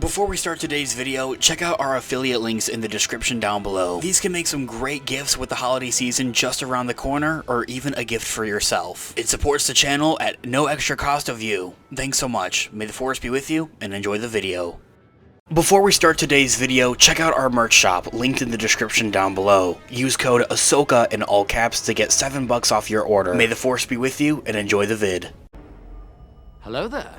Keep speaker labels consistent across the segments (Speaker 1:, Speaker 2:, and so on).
Speaker 1: Before we start today's video, check out our affiliate links in the description down below. These can make some great gifts with the holiday season just around the corner, or even a gift for yourself. It supports the channel at no extra cost of you. Thanks so much. May the force be with you, and enjoy the video. Before we start today's video, check out our merch shop, linked in the description down below. Use code Ahsoka in all caps to get $7 off your order. May the force be with you, and enjoy the vid.
Speaker 2: Hello there.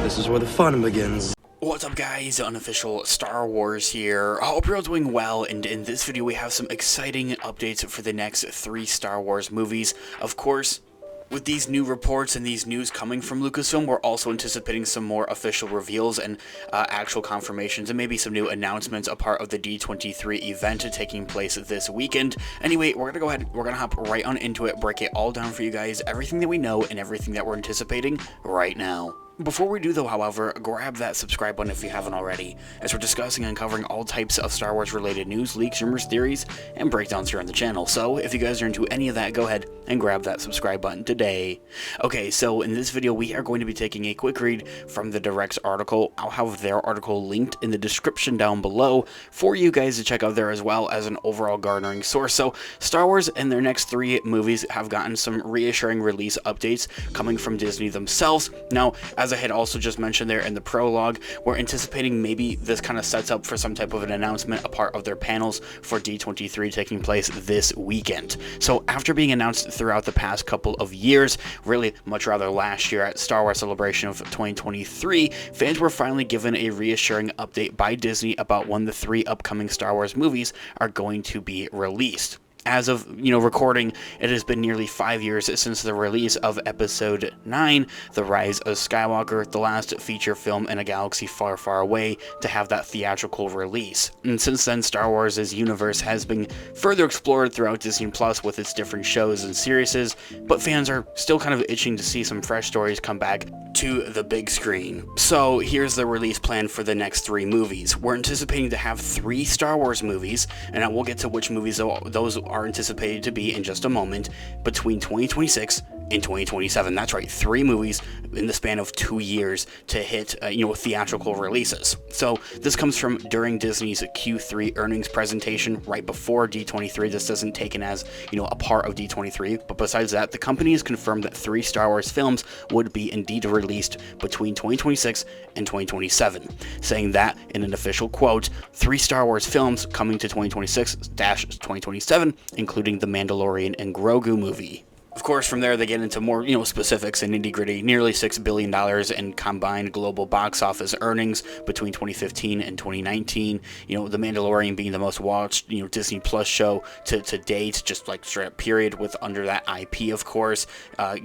Speaker 3: This is where the fun begins.
Speaker 1: What's up guys, unofficial Star Wars here. I hope you're all doing well, and in this video we have some exciting updates for the next 3 Star Wars movies. Of course, with these new reports and these news coming from Lucasfilm, we're also anticipating some more official reveals and actual confirmations and maybe some new announcements, a part of the D23 event taking place this weekend. Anyway, we're gonna go ahead, we're gonna hop right on into it, break it all down for you guys, everything that we know and everything that we're anticipating right now. Before we do though, however, grab that subscribe button if you haven't already, as we're discussing and covering all types of Star Wars related news, leaks, rumors, theories, and breakdowns here on the channel. So if you guys are into any of that, go ahead and grab that subscribe button today. Okay, so in this video we are going to be taking a quick read from the Direct's article. I'll have their article linked in the description down below for you guys to check out there, as well as an overall garnering source. So Star Wars and their next 3 movies have gotten some reassuring release updates coming from Disney themselves. Now, as I had also just mentioned there in the prologue, we're anticipating maybe this kind of sets up for some type of an announcement, a part of their panels for D23 taking place this weekend. So after being announced throughout the past couple of years, really much rather last year at Star Wars Celebration of 2023, fans were finally given a reassuring update by Disney about when the 3 upcoming Star Wars movies are going to be released. As of, recording, it has been nearly 5 years since the release of Episode 9, The Rise of Skywalker, the last feature film in a galaxy far, far away to have that theatrical release. And since then, Star Wars' universe has been further explored throughout Disney Plus with its different shows and series, but fans are still kind of itching to see some fresh stories come back to the big screen. So here's the release plan for the next 3 movies. We're anticipating to have 3 Star Wars movies, and I will get to which movies those are anticipated to be in just a moment, between 2026 and 2027. That's right, 3 movies in the span of 2 years to hit, theatrical releases. So this comes from during Disney's Q3 earnings presentation right before D23. This isn't taken as, a part of D23, but besides that, the company has confirmed that 3 Star Wars films would be indeed released between 2026 and 2027, saying that in an official quote, 3 Star Wars films coming to 2026-2027, including The Mandalorian and Grogu movie. Of course, from there they get into more, specifics and nitty-gritty. Nearly $6 billion in combined global box office earnings between 2015 and 2019. The Mandalorian being the most watched, Disney Plus show to date, just like straight up period, with under that IP, of course.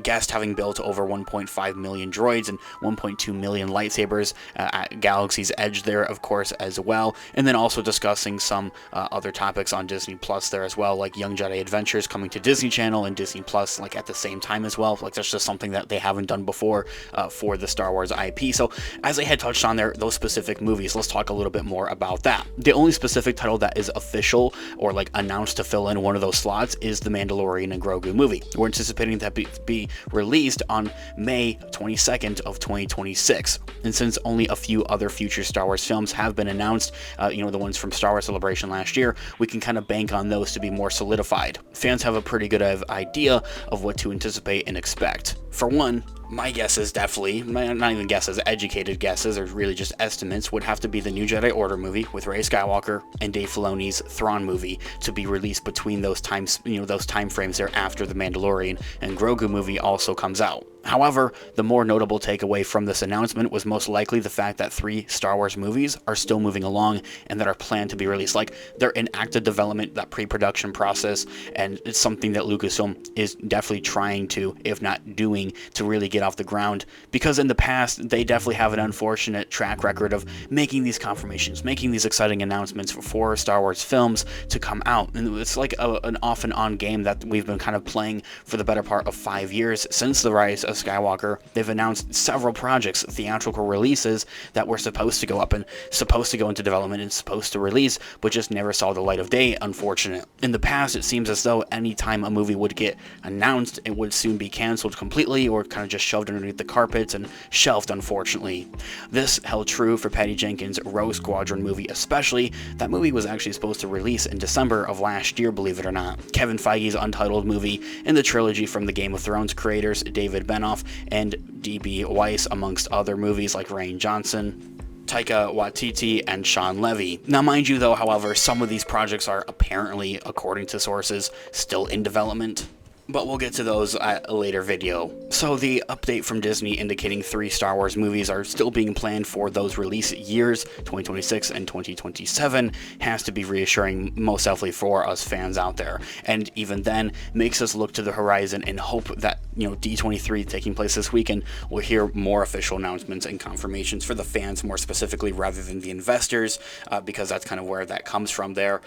Speaker 1: Guest having built over 1.5 million droids and 1.2 million lightsabers at Galaxy's Edge there, of course, as well. And then also discussing some other topics on Disney Plus there as well, like Young Jedi Adventures coming to Disney Channel and Disney Plus at the same time as well. That's just something that they haven't done before for the Star Wars IP. So as I had touched on there, those specific movies, let's talk a little bit more about that. The only specific title that is official or announced to fill in one of those slots is the Mandalorian and Grogu movie. We're anticipating that be released on May 22nd of 2026. And since only a few other future Star Wars films have been announced, the ones from Star Wars Celebration last year, we can kind of bank on those to be more solidified. Fans have a pretty good idea of what to anticipate and expect. For one, my guesses, definitely, not even guesses, educated guesses, or really just estimates, would have to be the new Jedi Order movie with Rey Skywalker and Dave Filoni's Thrawn movie to be released between those times, those time frames there after the Mandalorian and Grogu movie also comes out. However, the more notable takeaway from this announcement was most likely the fact that 3 Star Wars movies are still moving along and that are planned to be released. They're in active development, that pre-production process, and it's something that Lucasfilm is definitely trying to, if not doing, to really get off the ground. Because in the past, they definitely have an unfortunate track record of making these confirmations, making these exciting announcements for Star Wars films to come out. And it's like an off and on game that we've been kind of playing for the better part of 5 years since the Rise of Skywalker. They've announced several projects, theatrical releases that were supposed to go up and supposed to go into development and supposed to release, but just never saw the light of day, unfortunate. In the past, it seems as though any time a movie would get announced, it would soon be canceled completely or kind of just shoved underneath the carpet and shelved, unfortunately. This held true for Patty Jenkins' Rogue Squadron movie especially. That movie was actually supposed to release in December of last year, believe it or not. Kevin Feige's untitled movie in the trilogy from the Game of Thrones creators David Benioff and D.B. Weiss, amongst other movies like Rian Johnson, Taika Waititi, and Sean Levy. Now, mind you though, however, some of these projects are apparently, according to sources, still in development. But we'll get to those at a later video. So the update from Disney indicating 3 Star Wars movies are still being planned for those release years, 2026 and 2027, has to be reassuring most definitely for us fans out there. And even then, makes us look to the horizon and hope that, D23 taking place this weekend, we'll hear more official announcements and confirmations for the fans more specifically rather than the investors, because that's kind of where that comes from there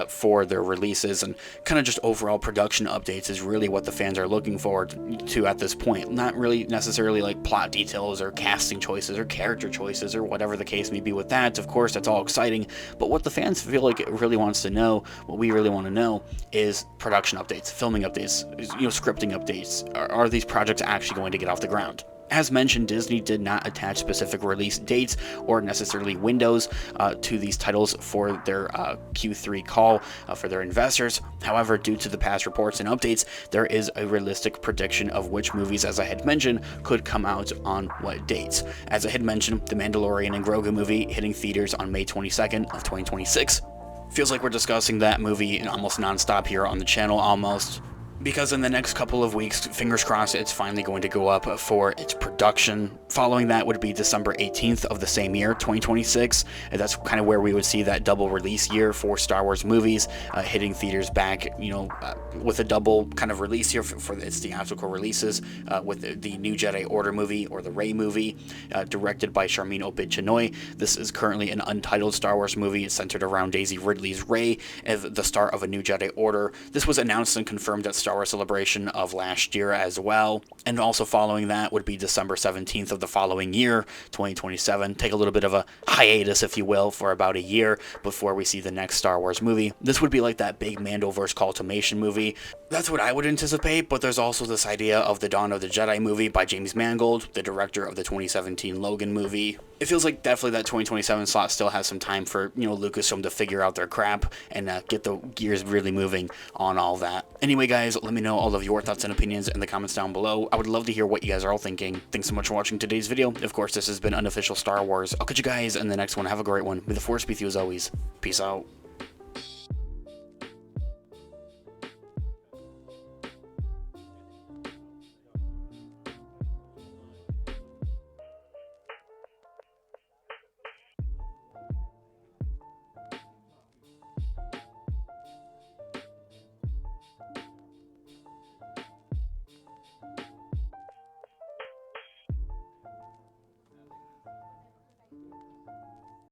Speaker 1: for their releases, and kind of just overall production updates is really what the fans are looking forward to at this point. Not really necessarily like plot details or casting choices or character choices or whatever the case may be with that. Of course, that's all exciting, but what the fans feel like it really wants to know, what we really want to know, is production updates, filming updates, scripting updates. Are these projects actually going to get off the ground? As mentioned, Disney did not attach specific release dates or necessarily windows to these titles for their Q3 call for their investors. However, due to the past reports and updates, there is a realistic prediction of which movies, as I had mentioned, could come out on what dates. As I had mentioned, The Mandalorian and Grogu movie hitting theaters on May 22nd of 2026. Feels like we're discussing that movie almost non-stop here on the channel almost. Because in the next couple of weeks, fingers crossed, it's finally going to go up for its production. Following that would be December 18th of the same year, 2026. And that's kind of where we would see that double release year for Star Wars movies, hitting theaters back, with a double kind of release year for its theatrical releases, with the New Jedi Order movie or the Rey movie, directed by Sharmeen Obaid-Chinoy. This is currently an untitled Star Wars movie. It's centered around Daisy Ridley's Rey, the start of a New Jedi Order. This was announced and confirmed at Star Wars Celebration of last year as well. And also following that would be December 17th of the following year, 2027. Take a little bit of a hiatus, if you will, for about a year before we see the next Star Wars movie. This would be like that big Mandoverse Cultimation movie. That's what I would anticipate, but there's also this idea of the Dawn of the Jedi movie by James Mangold, the director of the 2017 Logan movie. It feels like definitely that 2027 slot still has some time for, Lucasfilm to figure out their crap and get the gears really moving on all that. Anyway, guys, let me know all of your thoughts and opinions in the comments down below. I would love to hear what you guys are all thinking. Thanks so much for watching today's video. Of course, this has been Unofficial Star Wars. I'll catch you guys in the next one. Have a great one. May the Force be with you as always. Peace out.